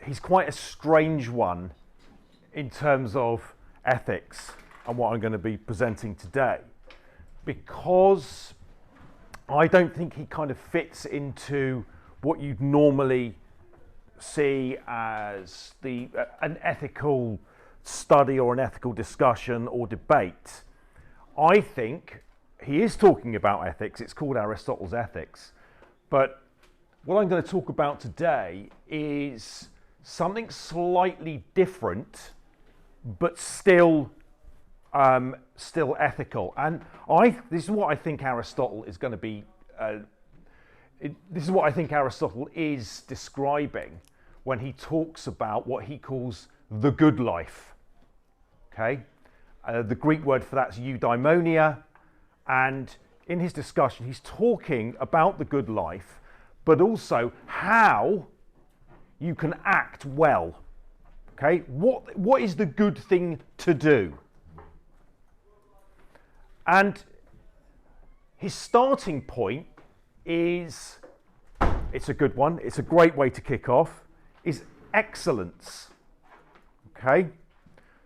he's quite a strange one in terms of ethics and what I'm going to be presenting today, because I don't think he kind of fits into what you'd normally see as an ethical study or an ethical discussion or debate. I think he is talking about ethics. It's called Aristotle's Ethics. But what I'm going to talk about today is something slightly different, but still ethical. And this is what I think Aristotle is going to be. This is what I think Aristotle is describing when he talks about what he calls the good life. Okay, the Greek word for that's eudaimonia, and in his discussion, he's talking about the good life, but also how you can act well. Okay, what is the good thing to do? And his starting point is, it's a good one, it's a great way to kick off, is excellence. Okay,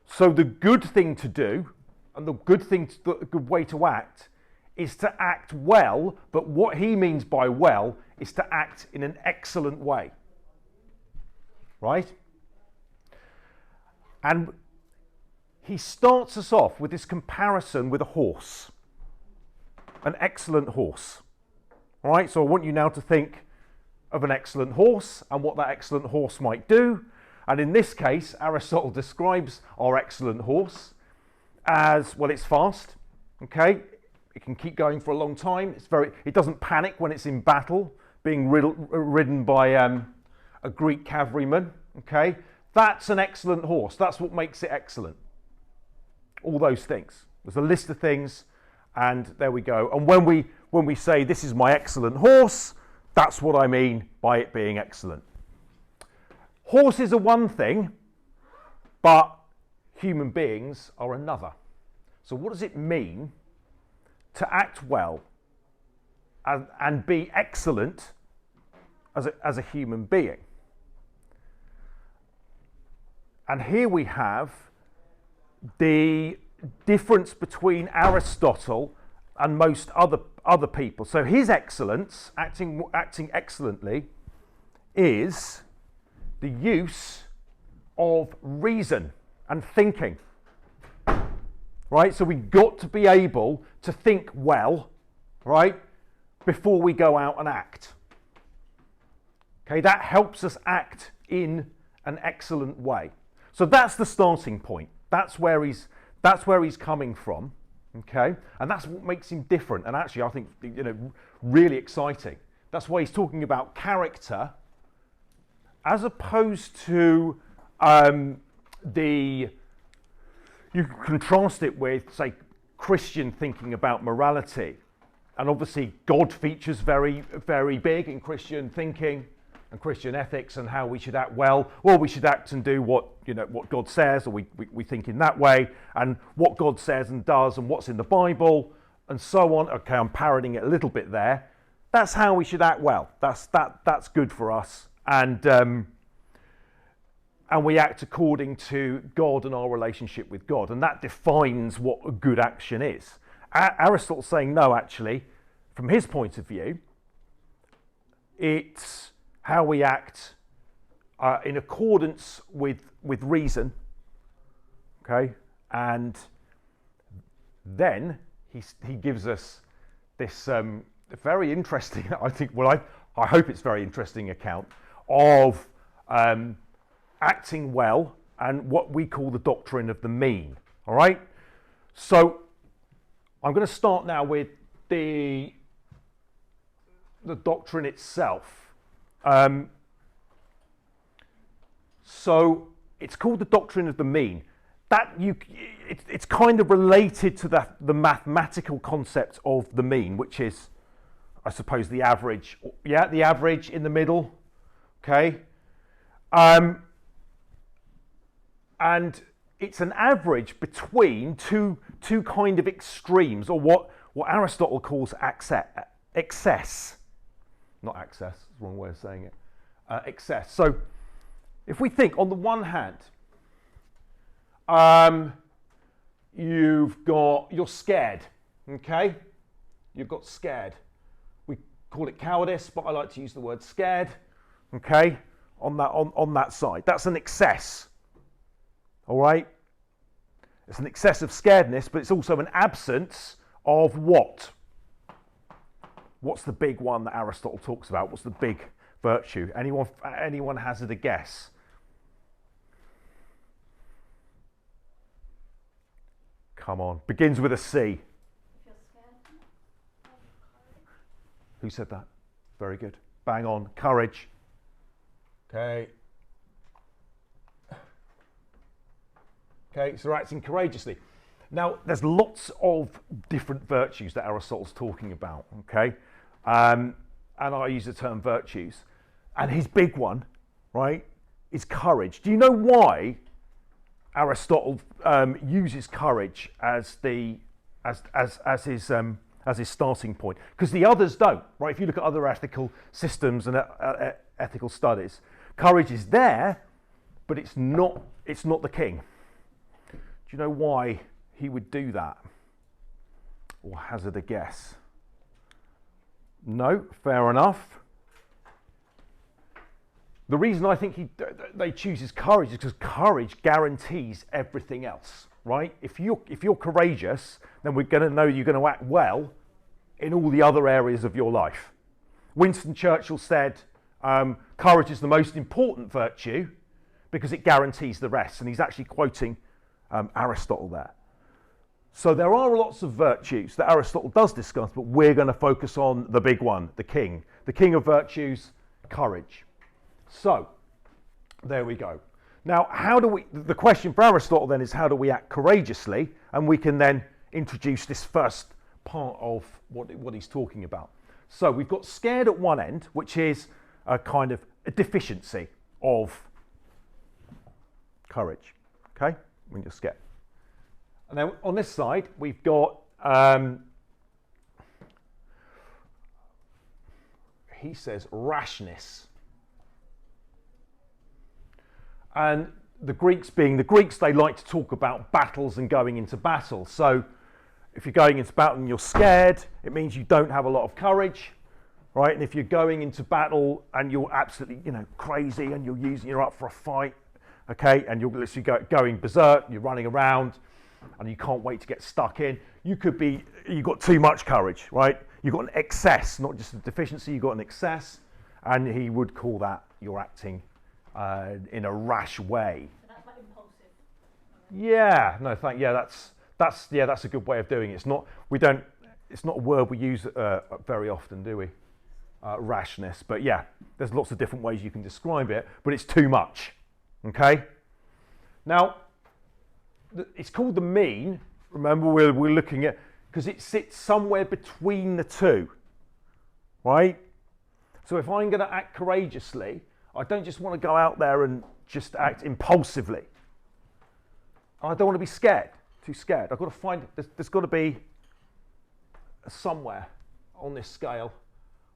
so the good thing to do and the good way to act is to act well, but what he means by well is to act in an excellent way. Right? And he starts us off with this comparison with a horse, an excellent horse. All right, so I want you now to think of an excellent horse and what that excellent horse might do. And in this case, Aristotle describes our excellent horse as, well, it's fast, okay? It can keep going for a long time. It doesn't panic when it's in battle, being ridden by a Greek cavalryman, okay? That's an excellent horse. That's what makes it excellent. All those things. There's a list of things, and there we go. And when we say this is my excellent horse, that's what I mean by it being excellent. Horses are one thing, but human beings are another. So what does it mean to act well and be excellent as a human being? And here we have the difference between Aristotle and most other people. So his excellence, acting excellently, is the use of reason and thinking. Right? So we've got to be able to think well, right, before we go out and act. Okay, that helps us act in an excellent way. So that's the starting point. That's where he's coming from. Okay, and that's what makes him different, and actually I think, really exciting. That's why he's talking about character, as opposed to you can contrast it with, say, Christian thinking about morality, and obviously God features very, very big in Christian thinking and Christian ethics and how we should act well. Well, we should act and do what God says, or we think in that way, and what God says and does, and what's in the Bible, and so on. Okay, I'm parroting it a little bit there. That's how we should act well. That's good for us, and we act according to God and our relationship with God, and that defines what a good action is. Aristotle's saying no, actually, from his point of view, it's how we act in accordance with reason, okay? And then he gives us this very interesting, I think, well, I hope it's very interesting account of acting well and what we call the doctrine of the mean, all right? So I'm going to start now with the doctrine itself. So it's called the doctrine of the mean. It's kind of related to the mathematical concept of the mean, which is, I suppose, the average. Yeah, the average in the middle. Okay. And it's an average between two kind of extremes, or what Aristotle calls excess. Not access, it's the wrong way of saying it. Excess. So if we think on the one hand, you're scared, okay? You've got scared. We call it cowardice, but I like to use the word scared, okay? On that side. That's an excess, all right? It's an excess of scaredness, but it's also an absence of what? What's the big one that Aristotle talks about? What's the big virtue? Anyone hazard a guess? Come on. Begins with a C. Who said that? Very good. Bang on. Courage. Okay. Okay, so acting courageously. Now, there's lots of different virtues that Aristotle's talking about, okay? And I use the term virtues. And his big one, right, is courage. Do you know why Aristotle uses courage as his starting point? Because the others don't, right? If you look at other ethical systems and ethical studies, courage is there, but it's not the king. Do you know why he would do that? Or hazard a guess? No, fair enough. The reason I think they choose his courage is because courage guarantees everything else, right? If you're courageous, then we're going to know you're going to act well in all the other areas of your life. Winston Churchill said, courage is the most important virtue because it guarantees the rest. And he's actually quoting Aristotle there. So there are lots of virtues that Aristotle does discuss, but we're going to focus on the big one, the king of virtues, courage. So there we go. Now, the question for Aristotle then is, how do we act courageously? And we can then introduce this first part of what he's talking about. So we've got scared at one end, which is a kind of a deficiency of courage, okay? When you're scared. And then on this side, we've got, he says, rashness. And the Greeks, they like to talk about battles and going into battle. So if you're going into battle and you're scared, it means you don't have a lot of courage, right? And if you're going into battle and you're absolutely, crazy and you're up for a fight, okay, and you're literally going berserk, you're running around, and you can't wait to get stuck in, you've got too much courage, right? You've got an excess, not just a deficiency, you've got an excess, and he would call that you're acting in a rash way. So that's like impulsive. Yeah, no, that's a good way of doing it. It's not a word we use very often, do we? Rashness, but yeah, there's lots of different ways you can describe it, but it's too much, okay? Now, it's called the mean. Remember, we're looking at, because it sits somewhere between the two, right? So if I'm going to act courageously, I don't just want to go out there and just act impulsively. I don't want to be too scared. I've got to find, there's got to be somewhere on this scale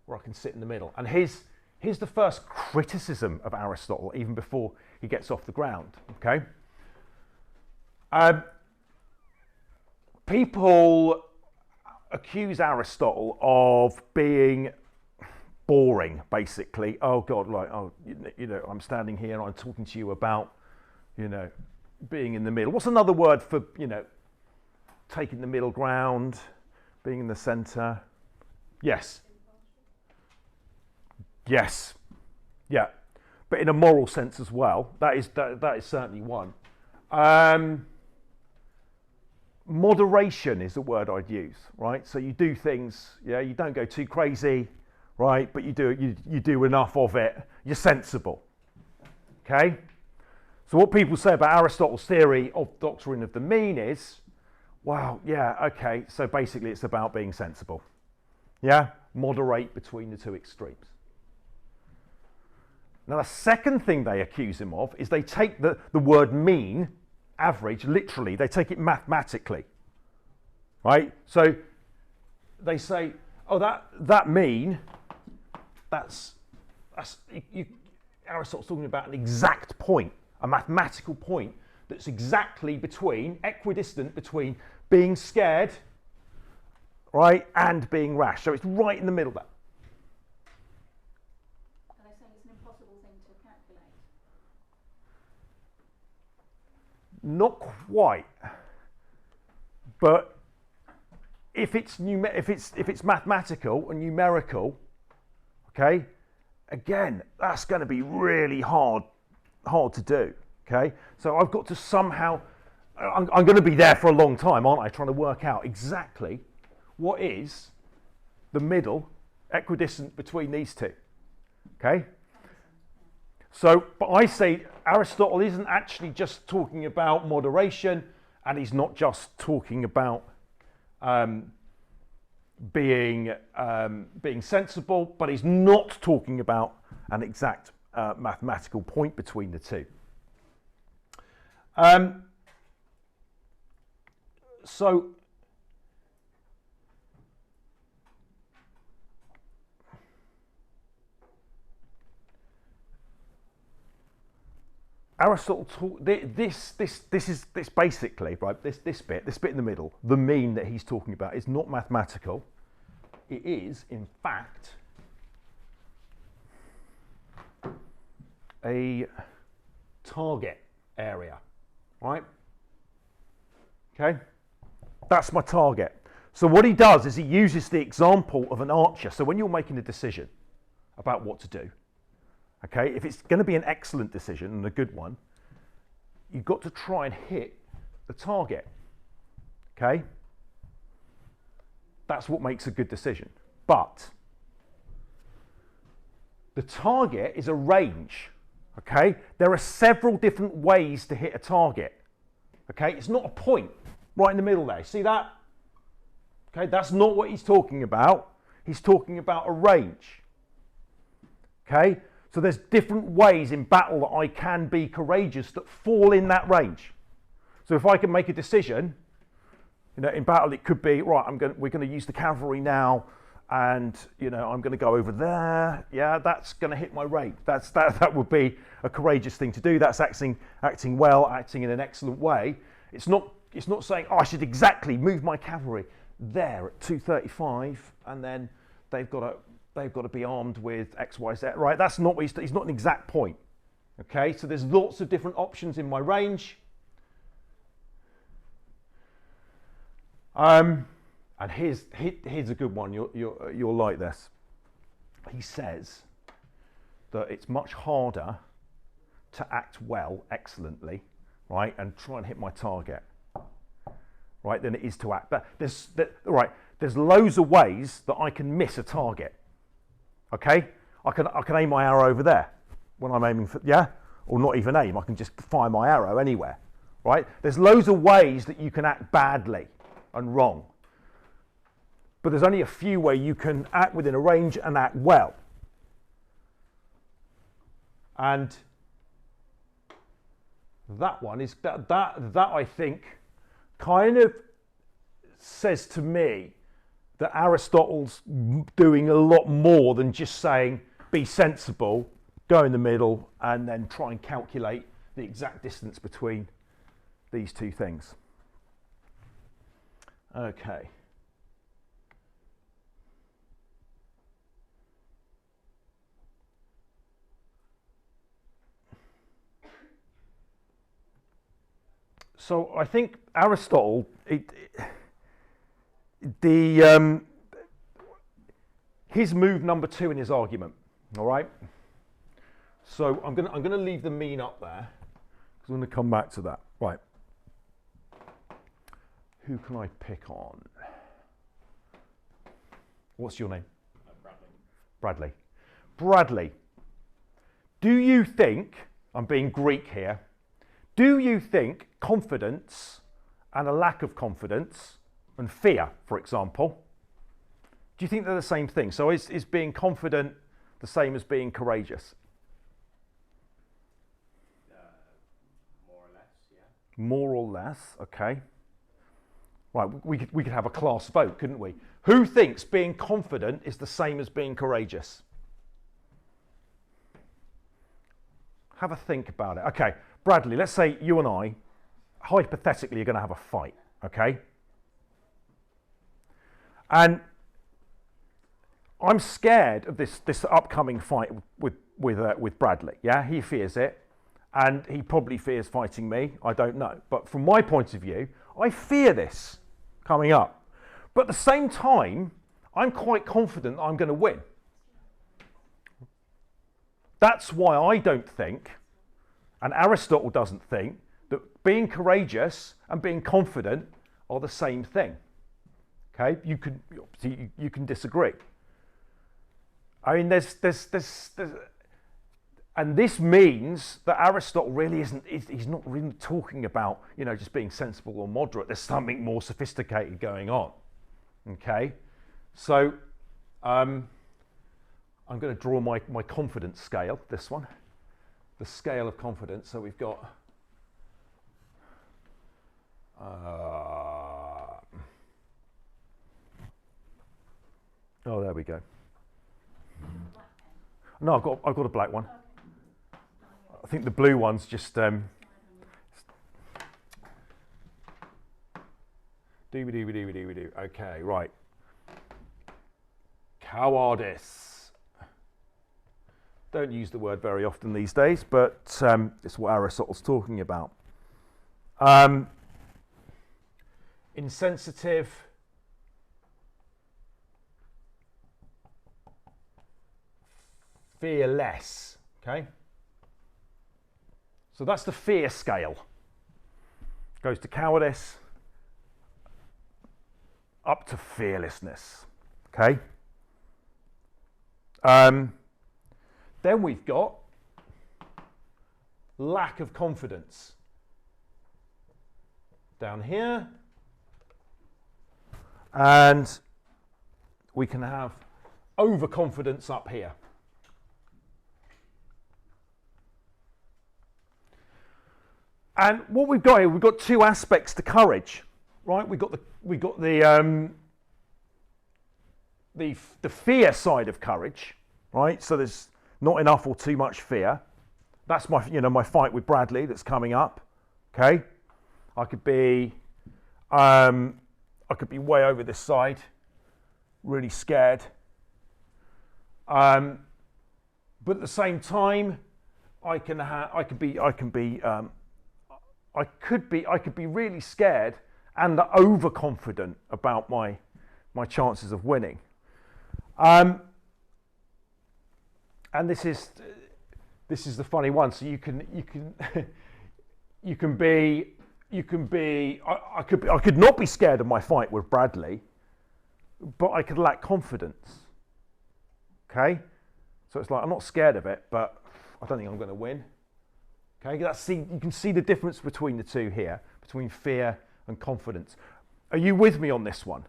where I can sit in the middle. And here's the first criticism of Aristotle, even before he gets off the ground, okay? People accuse Aristotle of being boring, basically. Oh God, I'm standing here and I'm talking to you about, being in the middle. What's another word for, taking the middle ground, being in the center? Yes. Yes. Yeah. But in a moral sense as well, that is certainly one. Moderation is the word I'd use, right? So you do things, you don't go too crazy, right? But you do enough of it. You're sensible, okay? So what people say about Aristotle's theory of doctrine of the mean is, well, yeah, okay, so basically it's about being sensible. Yeah? Moderate between the two extremes. Now the second thing they accuse him of is they take the word mean, average, literally, they take it mathematically, right? So they say, oh, that mean, Aristotle's talking about an exact point, a mathematical point that's exactly equidistant between being scared, right, and being rash. So it's right in the middle there. Are they saying it's an impossible thing to calculate? Not quite, but if it's mathematical and numerical, okay, again, that's going to be really hard to do. Okay, so I've got to somehow, I'm going to be there for a long time, aren't I, trying to work out exactly what is the middle equidistant between these two. Okay, so, but I say Aristotle isn't actually just talking about moderation, and he's not just talking about being sensible, but he's not talking about an exact mathematical point between the two. So Aristotle this is basically, right, this bit in the middle, the mean that he's talking about is not mathematical. It is, in fact, a target area, right? Okay, that's my target. So what he does is he uses the example of an archer. So when you're making a decision about what to do, okay, if it's going to be an excellent decision and a good one, you've got to try and hit the target, okay? That's what makes a good decision. But the target is a range, okay? There are several different ways to hit a target, okay? It's not a point right in the middle there. See that? Okay, that's not what he's talking about. He's talking about a range, okay? So there's different ways in battle that I can be courageous that fall in that range. So if I can make a decision, you know, in battle it could be, right, we're going to use the cavalry now, and you know, I'm going to go over there. Yeah, that's going to hit my range. That would be a courageous thing to do. That's acting well, acting in an excellent way. It's not saying, oh, I should exactly move my cavalry there at 2:35, and then they've got to be armed with X, Y, Z. Right? That's not what he's not an exact point. Okay, so there's lots of different options in my range. And here's a good one. You'll like this. He says that it's much harder to act well, excellently, right, and try and hit my target, right, than it is to act. But there's loads of ways that I can miss a target. Okay, I can aim my arrow over there when I'm aiming for, yeah, or not even aim. I can just fire my arrow anywhere, right? There's loads of ways that you can act badly and wrong, but there's only a few where you can act within a range and act well. And that one is that I think kind of says to me that Aristotle's doing a lot more than just saying be sensible, go in the middle, and then try and calculate the exact distance between these two things. Okay. So I think Aristotle, his move number 2 in his argument. All right. So I'm gonna leave the mean up there because I'm gonna come back to that. Right. Who can I pick on? What's your name? Bradley. Bradley. Do you think, I'm being Greek here, do you think confidence and a lack of confidence and fear, for example, do you think they're the same thing? So is being confident the same as being courageous? More or less, yeah. More or less, okay. Right, we could have a class vote, couldn't we? Who thinks being confident is the same as being courageous? Have a think about it. Okay, Bradley, let's say you and I, hypothetically, are going to have a fight, okay? And I'm scared of this upcoming fight with Bradley. Yeah, he fears it, and he probably fears fighting me. I don't know, but from my point of view, I fear this coming up. But at the same time, I'm quite confident I'm going to win. That's why I don't think, and Aristotle doesn't think, that being courageous and being confident are the same thing. Okay, you can disagree. I mean, there's and this means that Aristotle really he's not really talking about, just being sensible or moderate. There's something more sophisticated going on. Okay, so I'm going to draw my confidence scale, this one, the scale of confidence. So we've got oh, there we go. No, I've got a black one. I think the blue one's just Okay, right. Cowardice. Don't use the word very often these days, but it's what Aristotle's talking about. Insensitive. Fearless. Okay. So that's the fear scale. Goes to cowardice, up to fearlessness. Okay. Then we've got lack of confidence. Down here. And we can have overconfidence up here. And what we've got here, we've got two aspects to courage, right? We've got the fear side of courage, right? So there's not enough or too much fear. That's my fight with Bradley that's coming up. Okay, I could be way over this side, really scared. But at the same time, I could be really scared and overconfident about my chances of winning. And this is the funny one. So you could not be scared of my fight with Bradley, but I could lack confidence. Okay, so it's like I'm not scared of it, but I don't think I'm going to win. Okay, you can see the difference between the two here, between fear and confidence. Are you with me on this one?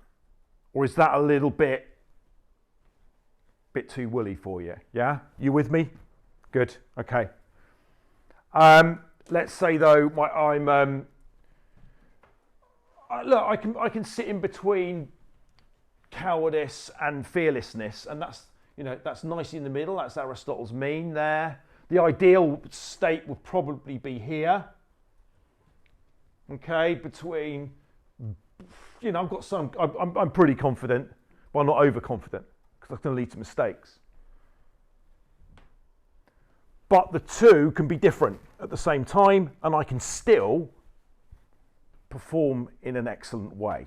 Or is that a little bit too woolly for you? Yeah? You with me? Good. Okay. Let's say though, I can sit in between cowardice and fearlessness, and that's nicely in the middle. That's Aristotle's mean there. The ideal state would probably be here. Okay, between, I'm pretty confident, well, not overconfident, because that's going to lead to mistakes. But the two can be different at the same time, and I can still perform in an excellent way.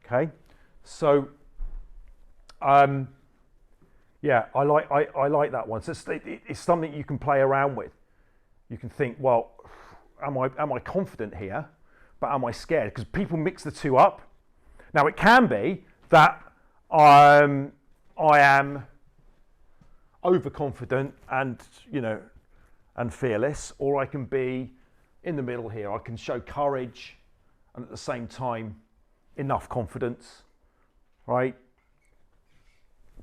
Okay, so yeah, I like that one. So it's something you can play around with. You can think, well, am I confident here, but am I scared? Because people mix the two up. Now it can be that I am overconfident and fearless, or I can be in the middle here. I can show courage and at the same time enough confidence, right?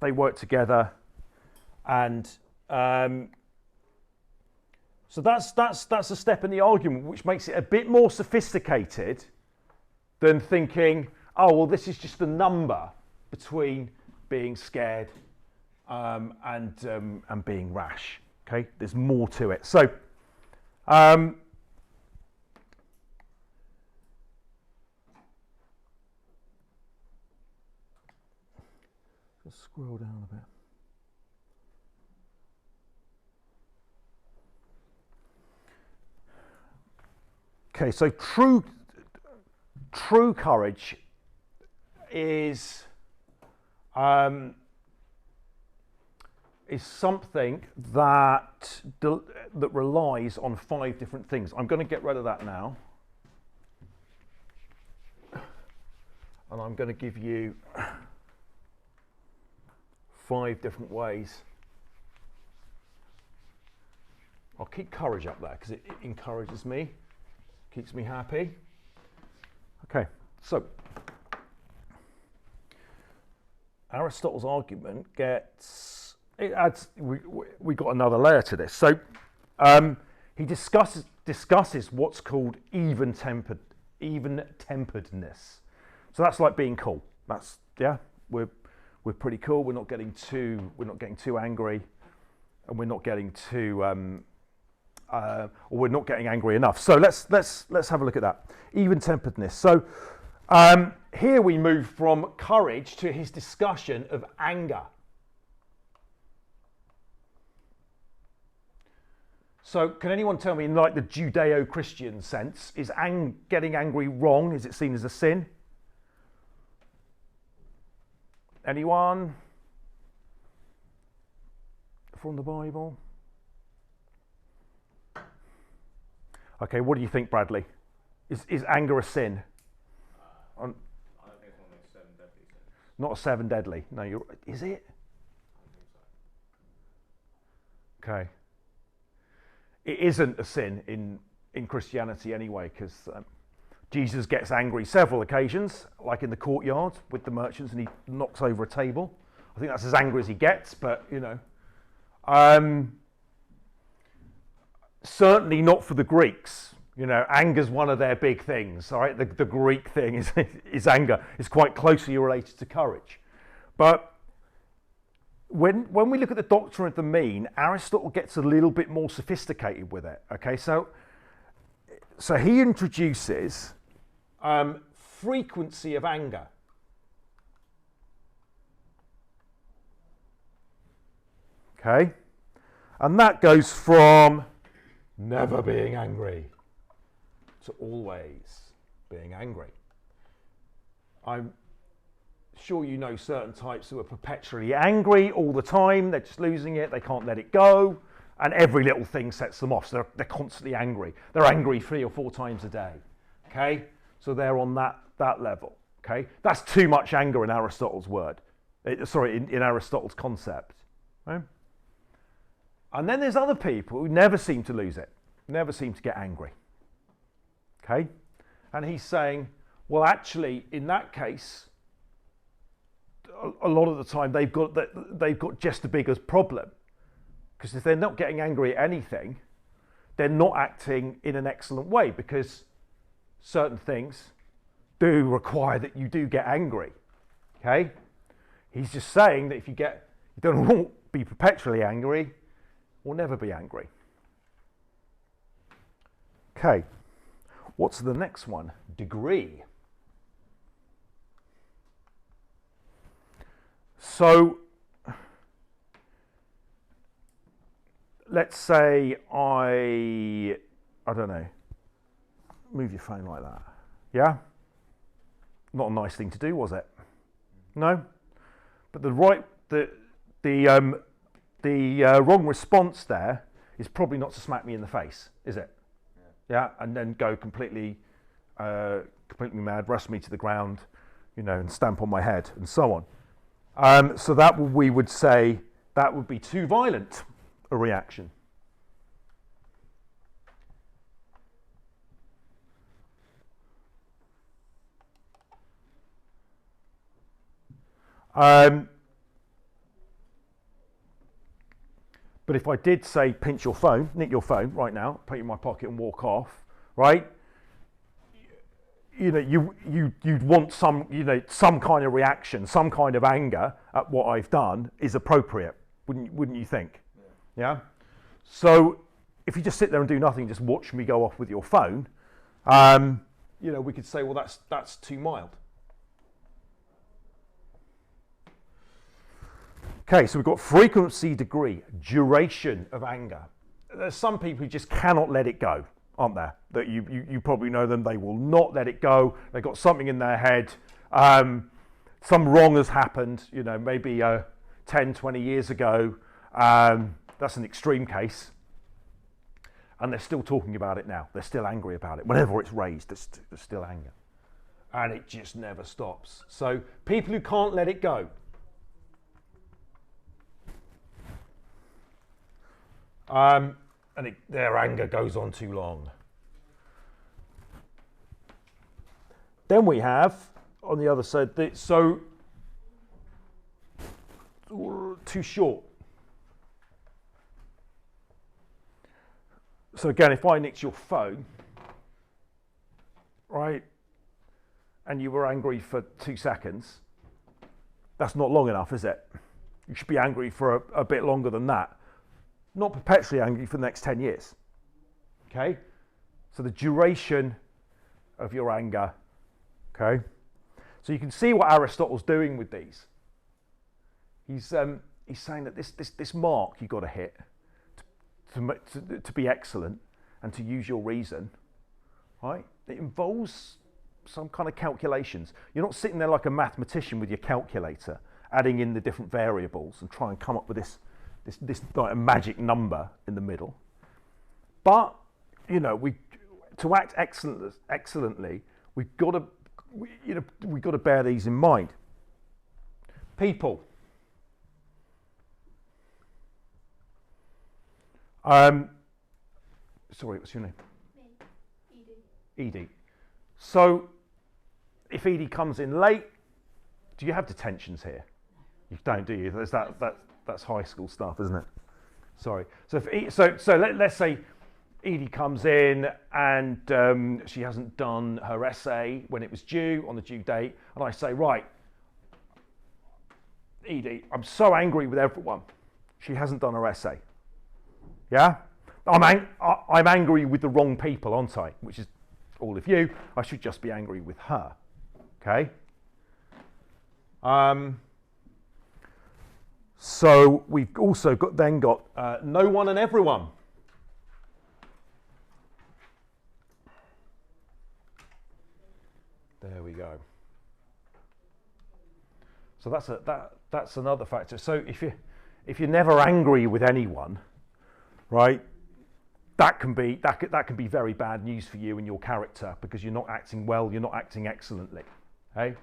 They work together, and so that's a step in the argument, which makes it a bit more sophisticated than thinking, oh well, this is just a number between being scared and being rash. Okay, there's more to it. So, let's scroll down a bit. Okay, so true courage is something that relies on 5 different things. I'm going to get rid of that now, and I'm going to give you 5 different ways. I'll keep courage up there because it encourages me, keeps me happy. Okay, so Aristotle's argument we got another layer to this. So he discusses what's called even-temperedness. So that's like being cool. That's we're pretty cool. We're not getting too angry, and we're not getting too or we're not getting angry enough. So let's have a look at that even-temperedness. So here we move from courage to his discussion of anger. So can anyone tell me, in like the Judeo-Christian sense, is getting angry wrong? Is it seen as a sin? Anyone from the Bible? Okay, what do you think, Bradley? Is anger a sin? I don't think it's one of the 7 deadly sins. Not a 7 deadly. No, is it? I don't think so. Okay. It isn't a sin in Christianity anyway, because Jesus gets angry several occasions, like in the courtyard with the merchants, and he knocks over a table. I think that's as angry as he gets, but certainly not for the Greeks. Anger's one of their big things. All right, the Greek thing is anger. It's quite closely related to courage, but when we look at the doctrine of the mean, Aristotle gets a little bit more sophisticated with it. Okay, so he introduces frequency of anger. Okay, and that goes from never being angry to always being angry. I'm sure you know certain types who are perpetually angry all the time. They're just losing it. They can't let it go. And every little thing sets them off. So they're constantly angry. They're angry 3 or 4 times a day. Okay? So they're on that level. Okay? That's too much anger in Aristotle's word. In Aristotle's concept. Right? And then there's other people who never seem to lose it. Never seem to get angry. Okay? And he's saying, well, actually, in that case, a lot of the time they've got just as big a problem, because if they're not getting angry at anything, they're not acting in an excellent way, because certain things do require that you do get angry. Okay, he's just saying that if you don't be perpetually angry, or never be angry. Okay, what's the next one? Degree. So, let's say I don't know, move your phone like that. Yeah? Not a nice thing to do, was it? No? But the wrong response there is probably not to smack me in the face, is it? Yeah? And then go completely mad, wrestle me to the ground, and stamp on my head and so on. So we would say that would be too violent a reaction. But if I did say pinch your phone, nick your phone right now, put it in my pocket and walk off, right? You'd want some kind of reaction, some kind of anger at what I've done is appropriate, wouldn't you think? Yeah. So if you just sit there and do nothing, just watch me go off with your phone, you know, we could say, well, that's too mild. Okay, so we've got frequency, degree, duration of anger. There's some people who just cannot let it go, aren't there? That you probably know them. They will not let it go. They've got something in their head. Some wrong has happened, you know, maybe 10, 20 years ago. That's an extreme case. And they're still talking about it now. They're still angry about it. Whenever it's raised, there's still anger. And it just never stops. So people who can't let it go. Their anger goes on too long. Then we have, on the other side, too short. So again, if I nicked your phone, right, and you were angry for 2 seconds, that's not long enough, is it? You should be angry for a bit longer than that. Not perpetually angry for the next 10 years. Okay? So the duration of your anger. Okay? So you can see what Aristotle's doing with these. He's saying that this mark you've got to hit to be excellent and to use your reason, right? It involves some kind of calculations. You're not sitting there like a mathematician with your calculator, adding in the different variables and trying to come up with this like a magic number in the middle. But you know, to act excellently, we've got to bear these in mind. People. Sorry, what's your name? Me. Edie. Edie. So, if Edie comes in late, do you have detentions here? You don't, do you? That's high school stuff, isn't it? Sorry. So let's say Edie comes in and she hasn't done her essay when it was due, on the due date, and I say, right, Edie, I'm so angry with everyone. She hasn't done her essay. Yeah? I'm angry with the wrong people, aren't I? Which is all of you. I should just be angry with her. Okay? So we've also got no one and everyone. There we go. So that's another factor. So if you're never angry with anyone, right, that can be very bad news for you and your character, because you're not acting well, you're not acting excellently. Okay?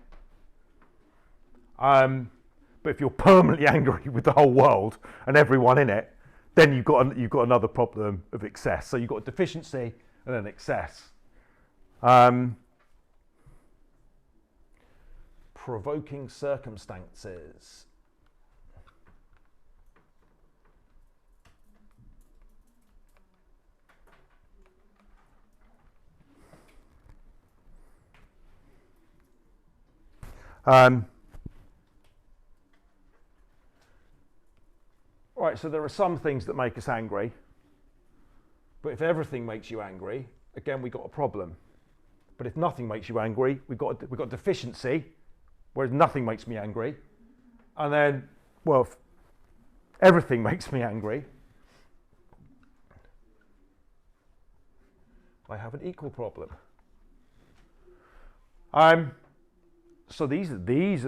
But if you're permanently angry with the whole world and everyone in it, then you've got another problem of excess. So you've got deficiency and then excess. Provoking circumstances. Right, so there are some things that make us angry, but if everything makes you angry, again, we've got a problem. But if nothing makes you angry, we've got deficiency, whereas nothing makes me angry. And then, well, if everything makes me angry, I have an equal problem. So these are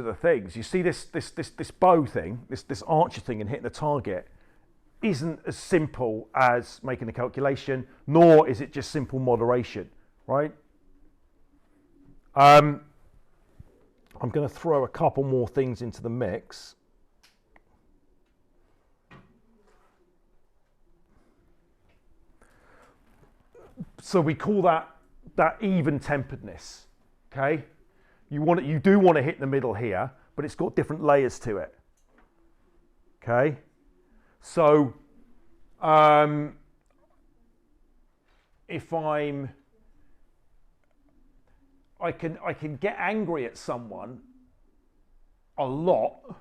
the things. You see this bow thing, this archer thing and hitting the target isn't as simple as making a calculation, nor is it just simple moderation, right? I'm going to throw a couple more things into the mix. So we call that even-temperedness, okay? You do want to hit the middle here, but it's got different layers to it. Okay, so if I can get angry at someone a lot,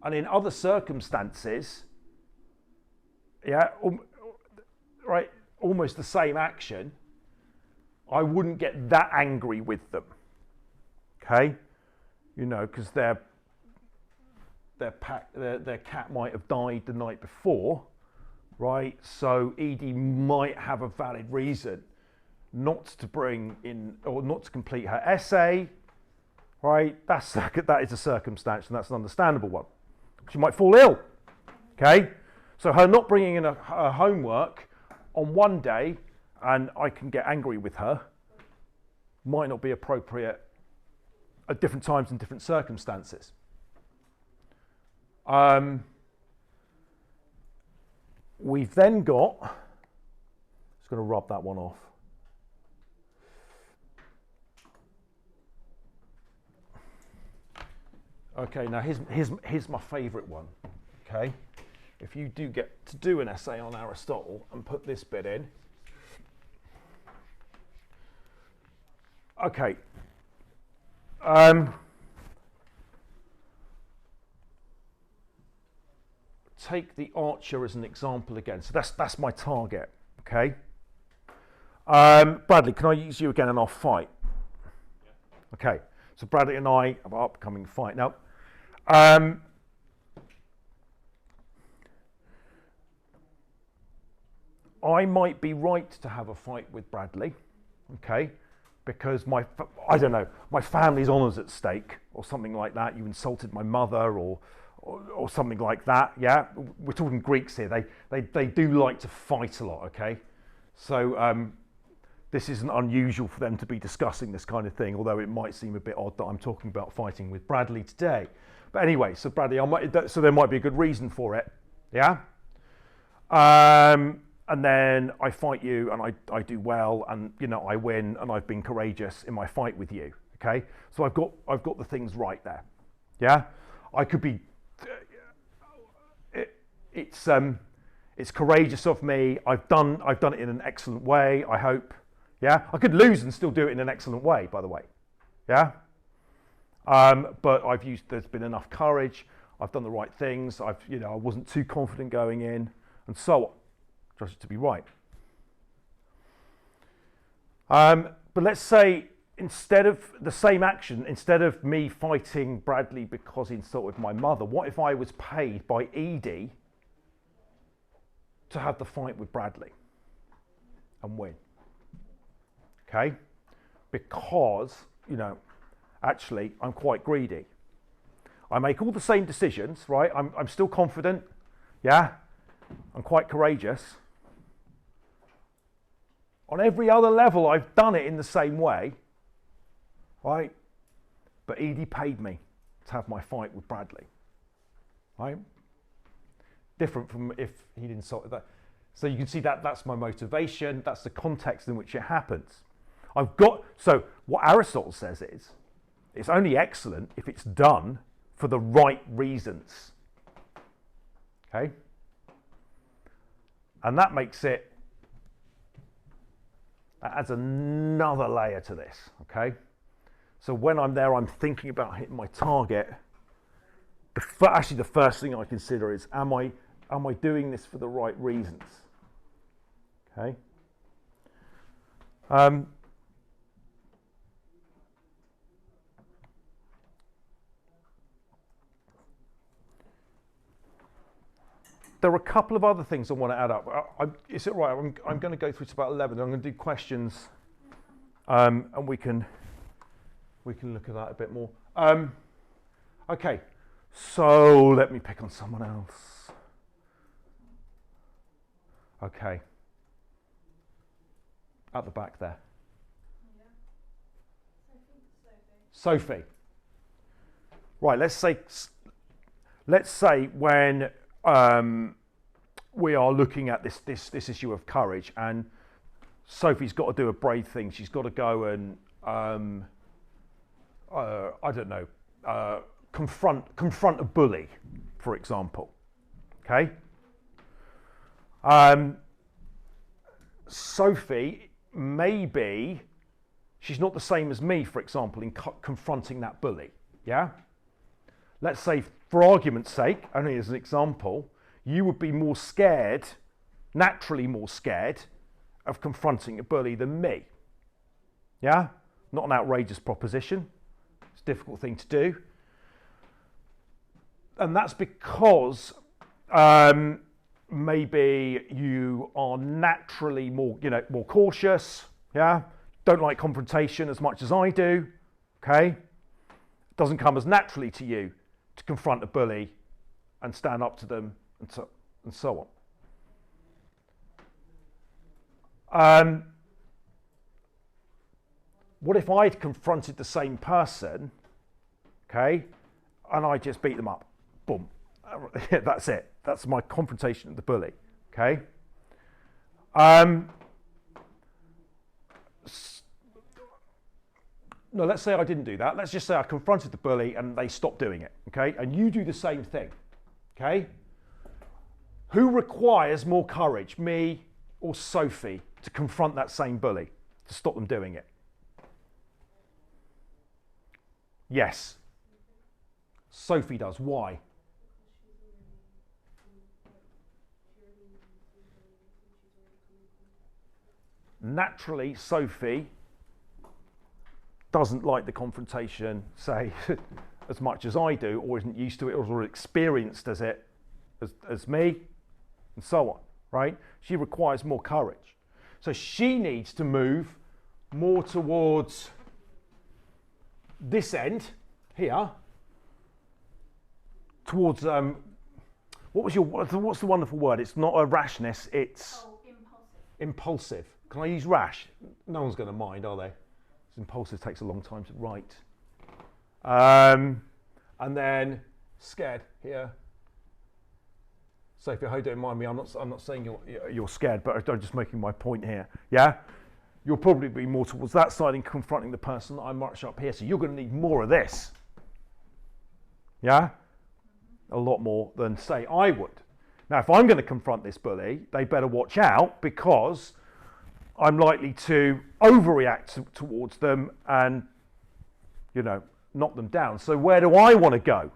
and in other circumstances, yeah, right, almost the same action, I wouldn't get that angry with them. Okay, you know, because their cat might have died the night before, right? So Edie might have a valid reason not to bring in or not to complete her essay, right? That is a circumstance, and that's an understandable one. She might fall ill, okay? So her not bringing in her homework on one day, and I can get angry with her, might not be appropriate at different times and different circumstances. We've then got, just going to rub that one off. Okay, now here's my favourite one, okay? If you do get to do an essay on Aristotle and put this bit in. Okay. Take the archer as an example again. So that's my target, okay? Bradley, can I use you again and I'll fight? Yeah. Okay, so Bradley and I have our upcoming fight. Now, I might be right to have a fight with Bradley, okay? Because my family's honour's at stake or something like that. You insulted my mother or something like that, yeah? We're talking Greeks here. They do like to fight a lot, okay? So this isn't unusual for them to be discussing this kind of thing, although it might seem a bit odd that I'm talking about fighting with Bradley today. But anyway, so Bradley, so there might be a good reason for it, yeah? And then I fight you and I do well and, you know, I win and I've been courageous in my fight with you, okay? So I've got the things right there, yeah? I could be, it's courageous of me. I've done it in an excellent way, I hope, yeah? I could lose and still do it in an excellent way, by the way, yeah? But there's been enough courage. I've done the right things. I wasn't too confident going in and so on. Just to be right. But let's say instead of the same action, instead of me fighting Bradley because he insulted my mother, what if I was paid by Edie to have the fight with Bradley and win? Okay? Because, you know, actually I'm quite greedy. I make all the same decisions, right? I'm still confident, yeah? I'm quite courageous. On every other level, I've done it in the same way, right? But Edie paid me to have my fight with Bradley, right? Different from if he'd insulted that. So you can see that that's my motivation. That's the context in which it happens. So what Aristotle says is, it's only excellent if it's done for the right reasons, okay? And that makes it, that adds another layer to this, okay? So when I'm there, I'm thinking about hitting my target. Actually, the first thing I consider is, am I doing this for the right reasons? Okay. There are a couple of other things I want to add up. Is it right? I'm going to go through to about 11. I'm going to do questions, and we can look at that a bit more. Okay, so let me pick on someone else. Okay, at the back there. Yeah. Sophie. Right. Let's say when we are looking at this issue of courage, and Sophie's got to do a brave thing. She's got to go and confront a bully, for example. Okay. Sophie, maybe she's not the same as me, for example, in confronting that bully. Yeah. Let's say, for argument's sake, only as an example, you would be more scared naturally more scared of confronting a bully than me. Yeah? Not an outrageous proposition. It's a difficult thing to do. And that's because maybe you are naturally more cautious, yeah? Don't like confrontation as much as I do, okay? It doesn't come as naturally to you to confront a bully and stand up to them and so on. What if I'd confronted the same person, okay, and I just beat them up? Boom. That's it. That's my confrontation with the bully, okay? No, let's say I didn't do that. Let's just say I confronted the bully and they stopped doing it, okay? And you do the same thing, okay? Who requires more courage, me or Sophie, to confront that same bully, to stop them doing it? Yes. Sophie does. Why? Naturally, Sophie doesn't like the confrontation, say, as much as I do, or isn't used to it, or experienced as it as me, and so on, right? She requires more courage. So she needs to move more towards this end here, towards what's the wonderful word? It's not a rashness, it's impulsive. Can I use rash? No one's going to mind, are they? Impulsive takes a long time to write. And then scared here. Sophie, I hope you don't mind me. I'm not saying you're scared, but I'm just making my point here. Yeah, you'll probably be more towards that side in confronting the person that I'm much up here. So you're going to need more of this. Yeah, a lot more than say I would. Now, if I'm going to confront this bully, they better watch out because I'm likely to overreact towards them and, knock them down. So where do I want to go?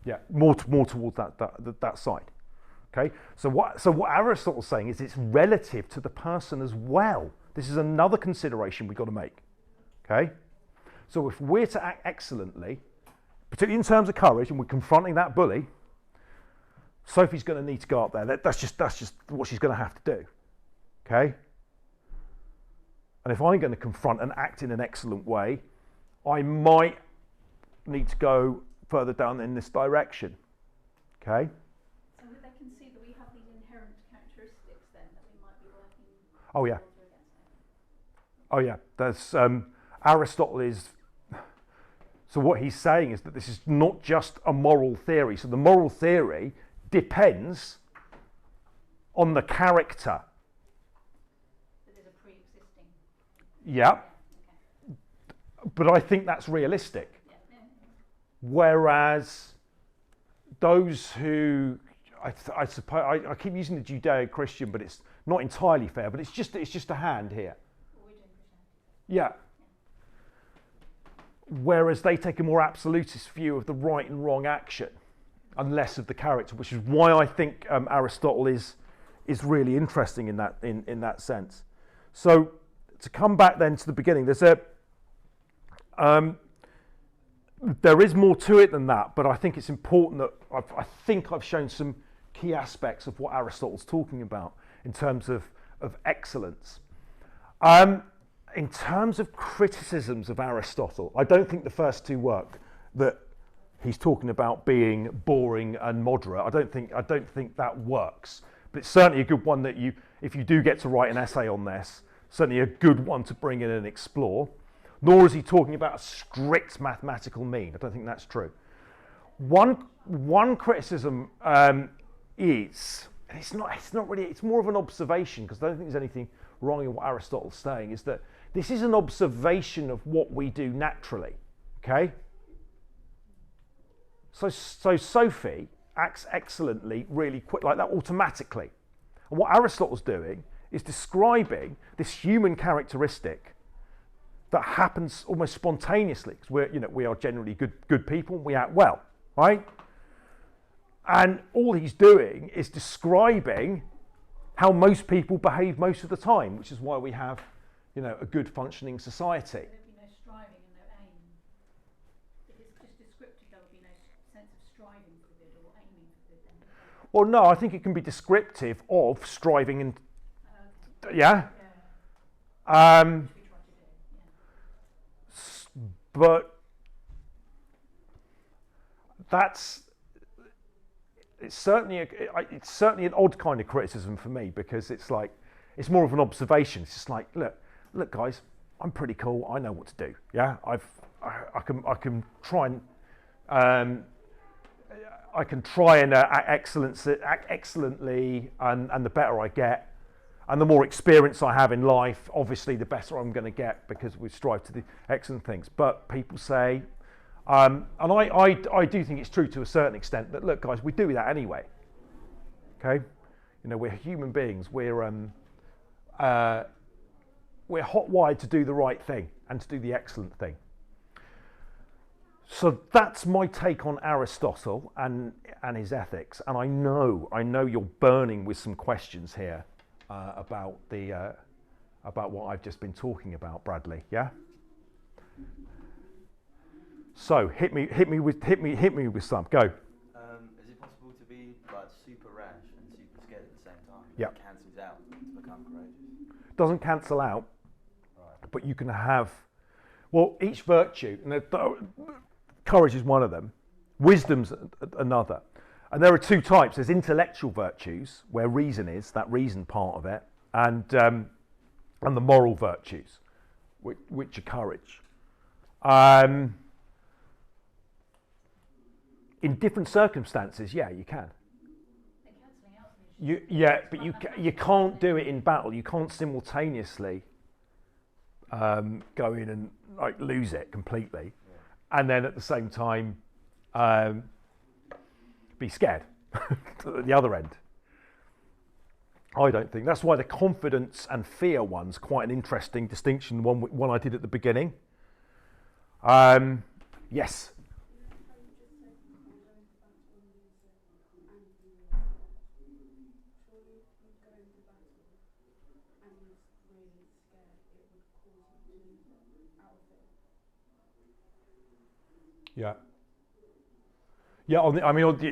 Yeah, more towards that side. Okay. So what Aristotle's saying is it's relative to the person as well. This is another consideration we've got to make. Okay. So if we're to act excellently, particularly in terms of courage, and we're confronting that bully, Sophie's going to need to go up there. That's just what she's going to have to do. Okay? And if I'm going to confront and act in an excellent way, I might need to go further down in this direction. Okay? So they can see that we have these inherent characteristics then that we might be working Oh yeah. against. Oh yeah. There's Aristotle is. So what he's saying is that this is not just a moral theory. So the moral theory depends on the character. Yeah, but I think that's realistic. Whereas those who, I suppose, I keep using the Judeo-Christian, but it's not entirely fair. But it's just a hand here. Yeah. Whereas they take a more absolutist view of the right and wrong action, and less of the character, which is why I think Aristotle is really interesting in that sense. So. To come back then to the beginning, there is more to it than that, but I think it's important that I've shown some key aspects of what Aristotle's talking about in terms of excellence. In terms of criticisms of Aristotle, I don't think the first two work. That he's talking about being boring and moderate. I don't think that works, but it's certainly a good one that if you do get to write an essay on this. Certainly a good one to bring in and explore. Nor is he talking about a strict mathematical mean. I don't think that's true. One criticism is, and it's not really, it's more of an observation, because I don't think there's anything wrong in what Aristotle's saying, is that this is an observation of what we do naturally. Okay? So Sophie acts excellently really quick, like that automatically. And what Aristotle's doing is describing this human characteristic that happens almost spontaneously, because we are generally good people and we act well, right? And all he's doing is describing how most people behave most of the time, which is why we have, a good functioning society. There'd be no striving and no aim. If it's just descriptive, there would be no sense of striving for good or aiming for good then. Well, no, I think it can be descriptive of striving and, yeah. Which we try to do, yeah. But it's certainly an odd kind of criticism for me, because it's it's more of an observation. It's just like, look, guys, I'm pretty cool. I know what to do. Yeah, I can try and act excellently, and the better I get, and the more experience I have in life, obviously, the better I'm going to get, because we strive to do excellent things. But people say, and I do think it's true to a certain extent, that look, guys, we do that anyway. Okay, we're human beings. We're hot-wired to do the right thing and to do the excellent thing. So that's my take on Aristotle and his ethics. And I know you're burning with some questions here about what I've just been talking about, Bradley. Yeah. So hit me with some. Go. Is it possible to be super rash and super scared at the same time? Yeah. It cancels out to become courageous. Doesn't cancel out, Right. but you can have, each virtue, and courage is one of them, wisdom's another. And there are two types. There's intellectual virtues, where reason is, that reason part of it, and the moral virtues, which are courage. In different circumstances, yeah, you can. But you can't do it in battle. You can't simultaneously go in and lose it completely, and then at the same time be scared at the other end. I don't think. That's why the confidence and fear one's quite an interesting distinction. One I did at the beginning. Yes. Yeah. Yeah,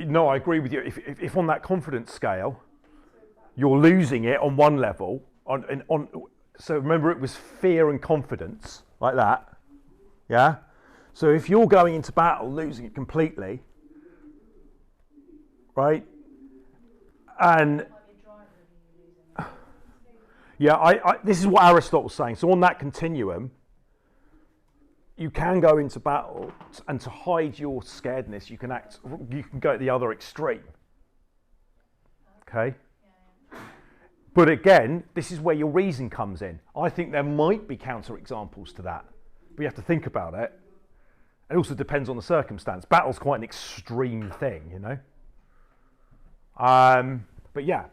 no, I agree with you. If on that confidence scale, you're losing it on one level, so remember it was fear and confidence, like that. Yeah? So if you're going into battle losing it completely, right? And yeah, this is what Aristotle's saying. So on that continuum, you can go into battle, and to hide your scaredness, you can go at the other extreme. Okay? But again, this is where your reason comes in. I think there might be counter-examples to that, but you have to think about it. It also depends on the circumstance. Battle's quite an extreme thing, But yeah.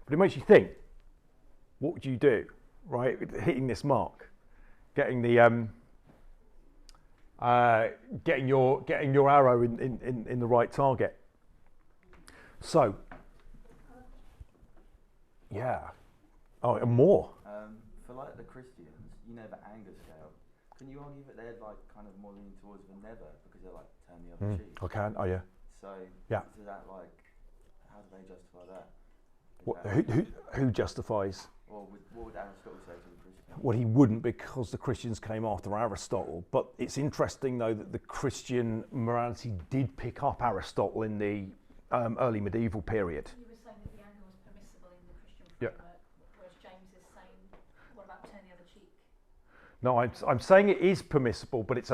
But it makes you think, what would you do, right? Hitting this mark, getting the getting your arrow in the right target. So, yeah. Oh, and more. For the Christians, the anger scale. Can you argue that they're kind of more leaning towards the never because they're turn the other cheek? I can. Oh yeah. So yeah. Is that how do they justify that? Who justifies? Well, what would Aristotle say to the Christians? Well, he wouldn't, because the Christians came after Aristotle. But it's interesting, though, that the Christian morality did pick up Aristotle in the early medieval period. You were saying that the anger was permissible in the Christian framework, whereas James is saying, what about turn the other cheek? No, I'm saying it is permissible, but it's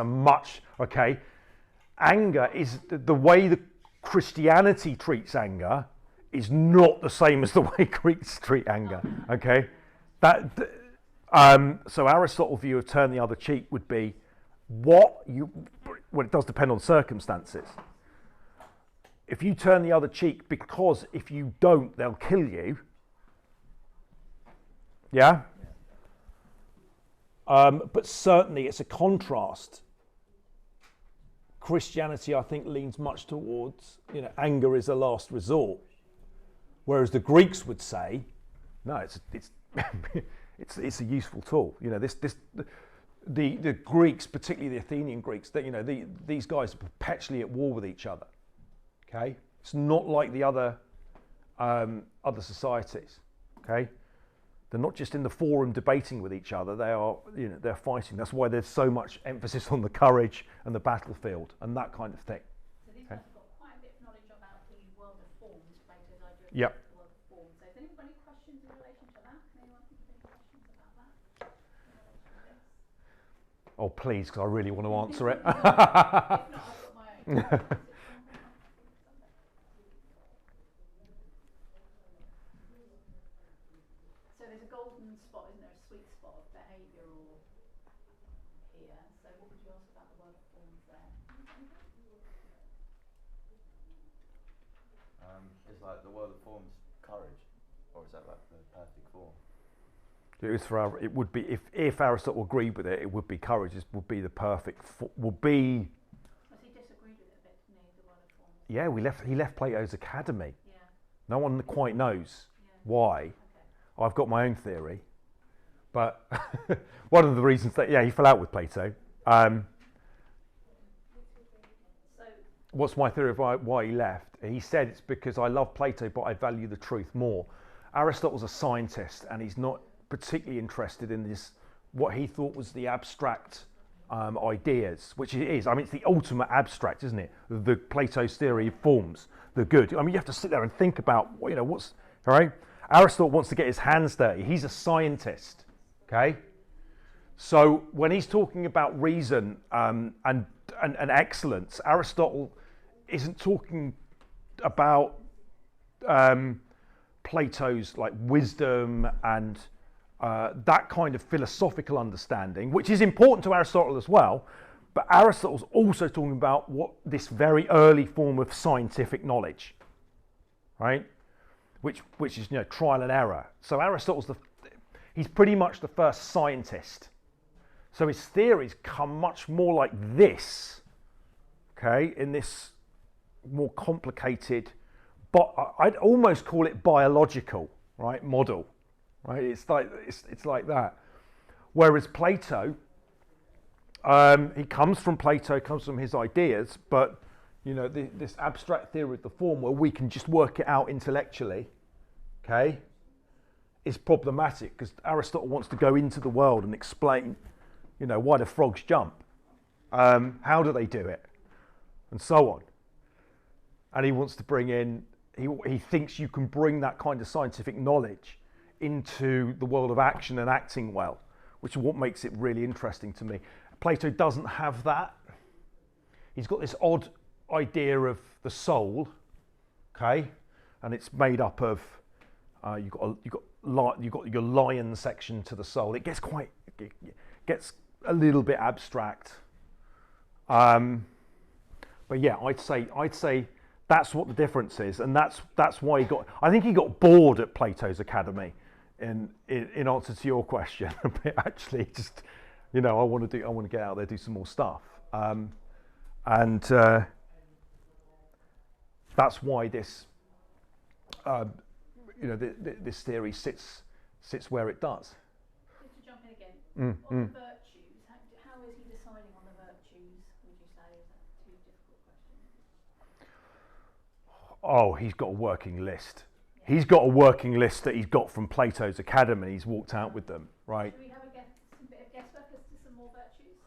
anger is the way that Christianity treats anger is not the same as the way Greeks treat anger. Okay, so Aristotle's view of turn the other cheek would be well, it does depend on circumstances. If you turn the other cheek because if you don't, they'll kill you. Yeah. But certainly it's a contrast Christianity, I think, leans much towards, anger is a last resort, whereas the Greeks would say, no, it's it's a useful tool. The Greeks, particularly the Athenian Greeks, these guys are perpetually at war with each other. Okay, it's not like the other societies. Okay, they're not just in the forum debating with each other. They are, they're fighting. That's why there's so much emphasis on the courage and the battlefield and that kind of thing. So these guys have got quite a bit of knowledge about the world of forms, Plato's idea of Yep. the world of forms. So has anyone any questions in relation to that? Can anyone think of any questions about that in relation to this? Oh, please, because I really want to answer it. If not, I've got my own. So there's a golden spot, isn't there? A sweet spot of behaviour or here. So what would you ask about the world of forms there? Is like the world of forms courage, or is that like the perfect form? It would be if Aristotle agreed with it, it would be courage. It would be the perfect. Would be. Because he disagreed with it a bit, didn't he? The world of forms. Yeah, he left Plato's academy. Yeah. No one quite knows Yeah. why. Okay. I've got my own theory, but one of the reasons that he fell out with Plato. So What's my theory of why he left? He said it's because I love Plato, but I value the truth more. Aristotle's a scientist, and he's not particularly interested in this, what he thought was the abstract ideas, which it is. I mean, it's the ultimate abstract, isn't it? The Plato's theory of forms, the good. I mean, you have to sit there and think about, what's, all right? Aristotle wants to get his hands dirty. He's a scientist, okay? So when he's talking about reason and excellence, Aristotle isn't talking about Plato's like wisdom and that kind of philosophical understanding, which is important to Aristotle as well. But Aristotle's also talking about this very early form of scientific knowledge, right? Which is trial and error. So Aristotle's he's pretty much the first scientist. So his theories come much more like this, okay, in this more complicated, but I'd almost call it biological, right, model, right? It's like that. Whereas Plato, he comes from Plato, comes from his ideas, but this abstract theory of the form where we can just work it out intellectually, okay, is problematic because Aristotle wants to go into the world and explain, why do frogs jump? How do they do it? And so on. And he wants to bring in, he thinks you can bring that kind of scientific knowledge into the world of action and acting well, which is what makes it really interesting to me. Plato doesn't have that. He's got this odd idea of the soul, okay, and it's made up of you've got your lion section to the soul. It gets a little bit abstract, but yeah, I'd say that's what the difference is, and that's why I think he got bored at Plato's academy. In answer to your question, but actually, just I want to get out there, do some more stuff. And that's why this, this theory sits where it does. just to jump in again, on the virtues, how is he deciding on the virtues, would you say? Is that too difficult question? Oh, he's got a working list. Yeah. He's got a working list that he's got from Plato's academy. He's walked out with them, right? Should we have some bit of guesswork as to some more virtues?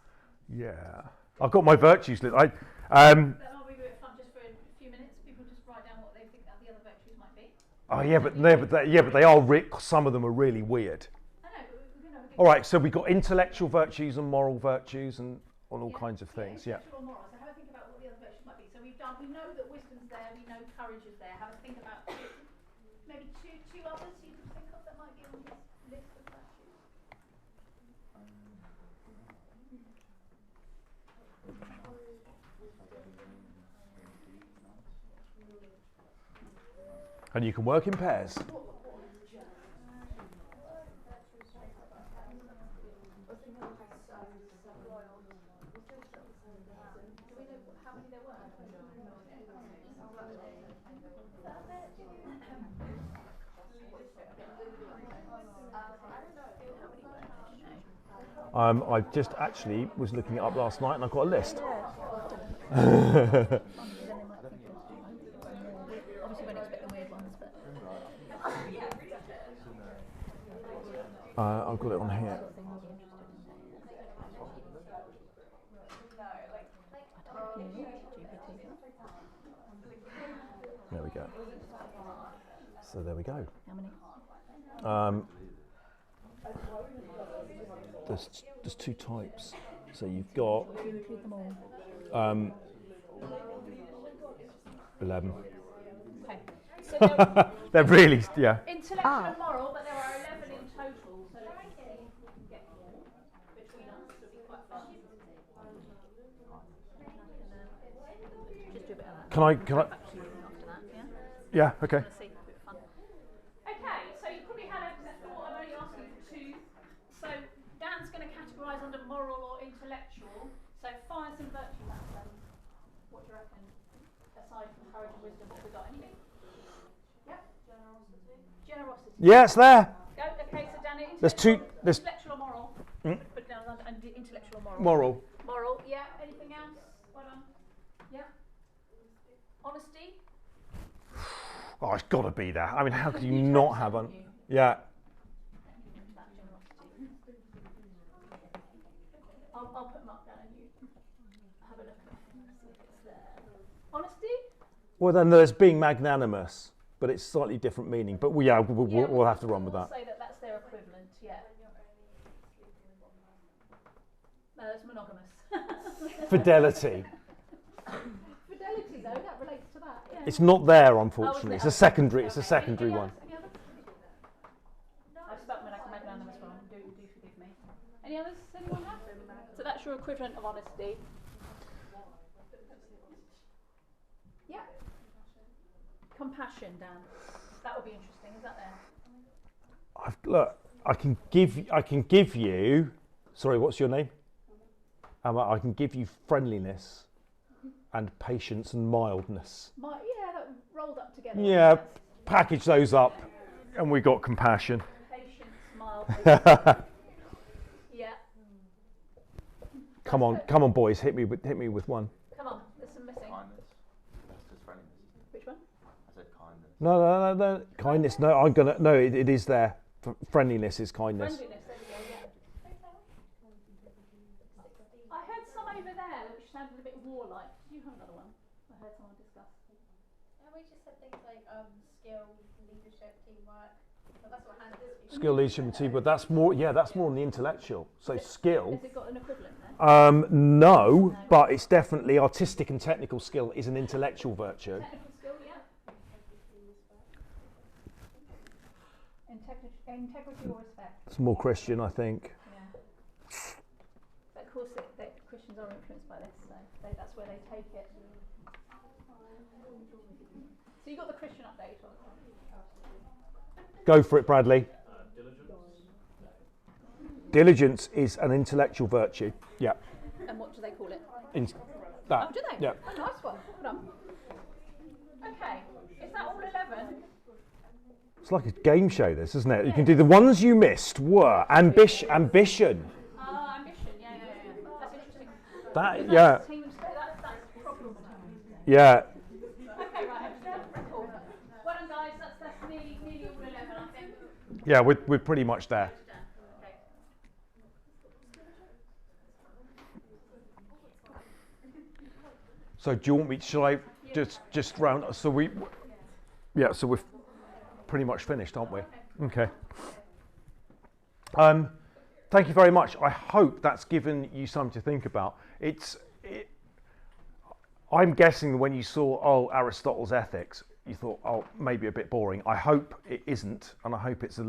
Yeah, I've got my virtues list. That might be a bit fun just for a few minutes. People just write down what they think that the other virtues might be. Oh yeah, but they are. Some of them are really weird. I know, but we're going to have a big. All right, so we've got intellectual virtues and moral virtues and on all kinds of things. Yeah. Intellectual or moral. So have a think about what the other virtues might be. So we know that wisdom's there. We know courage is there. Have a think about maybe two others you can think of that might be on his list of virtues. And you can work in pairs. Do we know how many there were? I just actually was looking it up last night and I've got a list. Obviously, we don't expect the weird ones, but I've got it on here. There we go. So there we go. how many? There's two types. So you've got Do you include them all? 11. Okay. So there, They're really, yeah. intellectual and moral, but there are 11 in total. So let's see if we can get them all between us. It'll be quite fun. Just do a bit of that. Can I? Back to you after that, yeah? Yeah. Okay. Let's see, a bit of fun. Okay, so you probably had a thought. I'm only asking for two. So Dan's going to categorise under moral or intellectual. So fires and virtues. What do you reckon? Aside from courage and wisdom, what have we got? Anything? Yep. Generosity. Yeah, it's there. Go. Okay, so Dan, There's two. There's intellectual or moral? Mm. Put it down under intellectual or moral. moral. Moral. Yeah. Anything else? Well done. Yeah. Honesty. Oh, it's got to be there. I mean, how could you not have one? Yeah. That generosity. I'll put them up, Dan, and you have a look at it and see if it's there. Honesty. Well, then there's being magnanimous, but it's slightly different meaning. But we'll have to run with that. Say that that's their equivalent. Yeah. No, that's monogamous. Fidelity. Fidelity, though, that relates to that. Yeah. It's not there, Oh, unfortunately. isn't It's it? a secondary. Okay. It's a secondary Anything one. else? Any others? I've spelt magnanimous wrong. Do forgive me. Any others? Anyone have? So that's your equivalent of honesty. Yeah. Compassion, Dan. That would be interesting. Is that there? Look, I can give you. Sorry, what's your name? I can give you friendliness and patience and mildness. Yeah, that rolled up together. Yeah, package those up, and we got compassion. Patience, mild. Yeah. Come on, boys, hit me with one. Come on, there's some missing. Kindness. That's just friendliness. Which one? I said kindness. No. Kindness. No. It is there. Friendliness is kindness. Friendliness, there we go, yeah. I heard some over there which sounded a bit warlike. Did you have another one? I heard someone discuss. Yeah, we just said things like skill, leadership, teamwork. So that's what Hannah is. Skill, leadership, and teamwork. That's more. Yeah, that's more on the intellectual. So skill. Has it got an equivalent there? No, but it's definitely artistic and technical skill is an intellectual virtue. Technical skill, yeah. Integrity or respect? It's more Christian, I think. Yeah. But of course, Christians are influenced by this, so that's where they take it. So you got the Christian update on it. Go for it, Bradley. Diligence. Diligence is an intellectual virtue. Yeah. And what do they call it? That. Oh, do they? Yeah. Oh, nice one. Well done. Okay. Is that all 11? It's like a game show, this, isn't it? You can do the ones you missed were ambition. Ambition. Yeah. That's interesting. That, yeah. That's problem. Yeah. Okay, right. Cool. Well done, guys. That's nearly all 11, I think. Yeah, we're pretty much there. Okay. So do you want me? Shall I just round? So we're pretty much finished, aren't we? Okay. Thank you very much. I hope that's given you something to think about. I'm guessing when you saw Aristotle's Ethics, you thought, maybe a bit boring. I hope it isn't, and I hope it's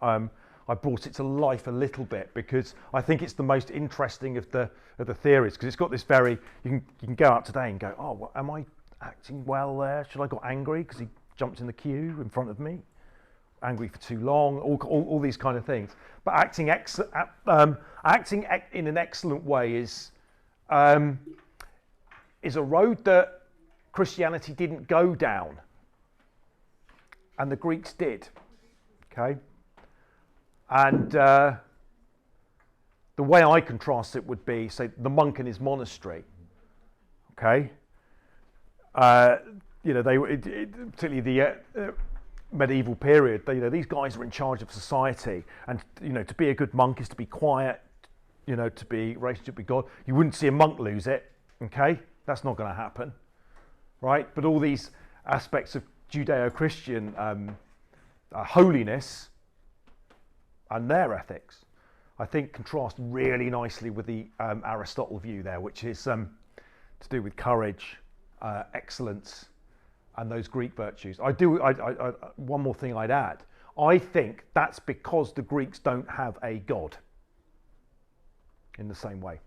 I brought it to life a little bit because I think it's the most interesting of the theories because it's got this very. You can go out today and go, am I acting well there? Should I got angry because he jumped in the queue in front of me? Angry for too long? All these kind of things. But acting in an excellent way is is a road that Christianity didn't go down, and the Greeks did. Okay, and the way I contrast it would be, say, the monk in his monastery. Okay, you know, particularly the medieval period. These guys are in charge of society, and to be a good monk is to be quiet. To be in relationship with God. You wouldn't see a monk lose it. Okay, that's not going to happen, right? But all these aspects of Judeo-Christian holiness and their ethics, I think, contrast really nicely with the Aristotle view there, which is to do with courage, excellence, and those Greek virtues. One more thing I'd add. I think that's because the Greeks don't have a god in the same way.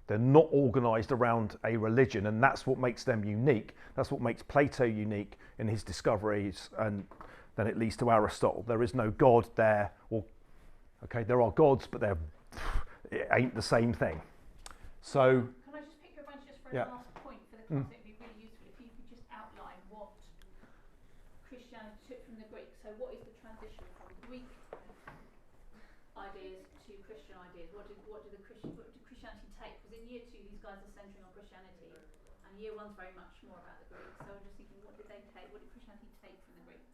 They're not organised around a religion, and that's what makes them unique. That's what makes Plato unique in his discoveries, and then it leads to Aristotle. There is no god there, there are gods, but it ain't the same thing. So, can I just pick your brains just for yeah. a last point for the class? It'd be really useful if you could just outline what Christianity took from the Greeks. So, what is the transition from Greek ideas to Christian ideas? What did Christianity take? Because in year 2 these guys are centering on Christianity, and year 1's very much more about the Greeks. So I'm just thinking, what did they take? What did Christianity take from the Greeks?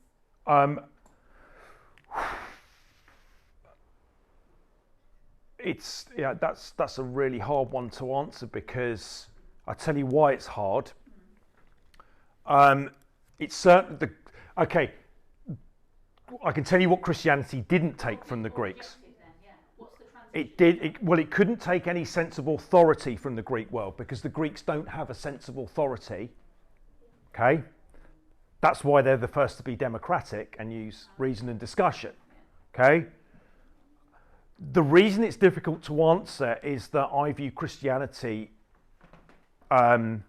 That's a really hard one to answer, because I tell you why it's hard. It's certain I can tell you what Christianity didn't take from the Greeks. It couldn't take any sense of authority from the Greek world, because the Greeks don't have a sense of authority. Okay? That's why they're the first to be democratic and use reason and discussion. Okay? The reason it's difficult to answer is that I view Christianity as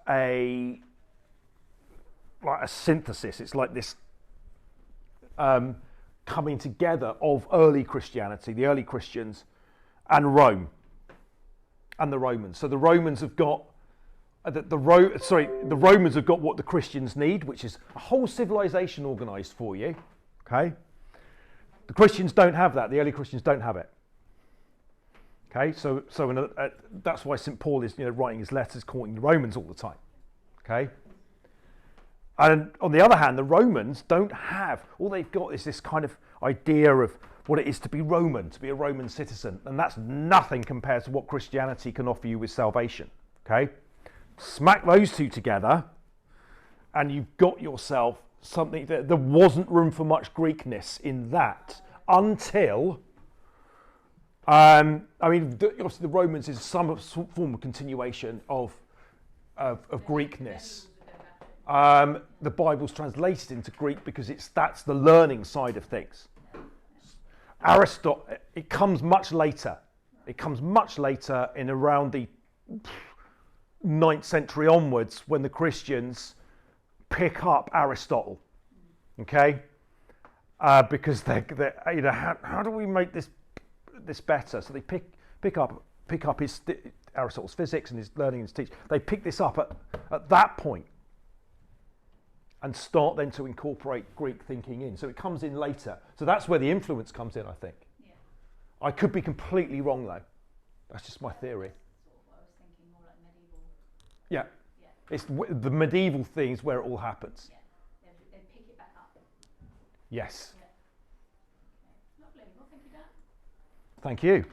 a synthesis. It's like this coming together of early Christianity, the early Christians, and Rome, and the Romans. So the Romans have got the Romans have got what the Christians need, which is a whole civilization organised for you. Okay, the Christians don't have that. The early Christians don't have it. Okay, so that's why St. Paul is writing his letters, quoting the Romans all the time. Okay. And on the other hand, the Romans don't have, all they've got is this kind of idea of what it is to be Roman, to be a Roman citizen. And that's nothing compared to what Christianity can offer you with salvation. Okay? Smack those two together, and you've got yourself something that there wasn't room for much Greekness in that until, obviously the Romans is some form of continuation of Greekness. The Bible's translated into Greek because that's the learning side of things. Aristotle, it comes much later. It comes much later, in around the 9th century onwards, when the Christians pick up Aristotle. Okay, because they're how do we make this better? So they pick up Aristotle's physics and his learning and his teaching. They pick this up at that point, and start then to incorporate Greek thinking in. So it comes in later. So that's where the influence comes in, I think. Yeah. I could be completely wrong, though. That's just my theory. Sort of what I was thinking, more like medieval. Yeah. Yeah. It's the medieval thing is where it all happens. Yeah. They pick it back up. Yes. Yeah. Okay. Lovely. Well, thank you, Dan. Thank you.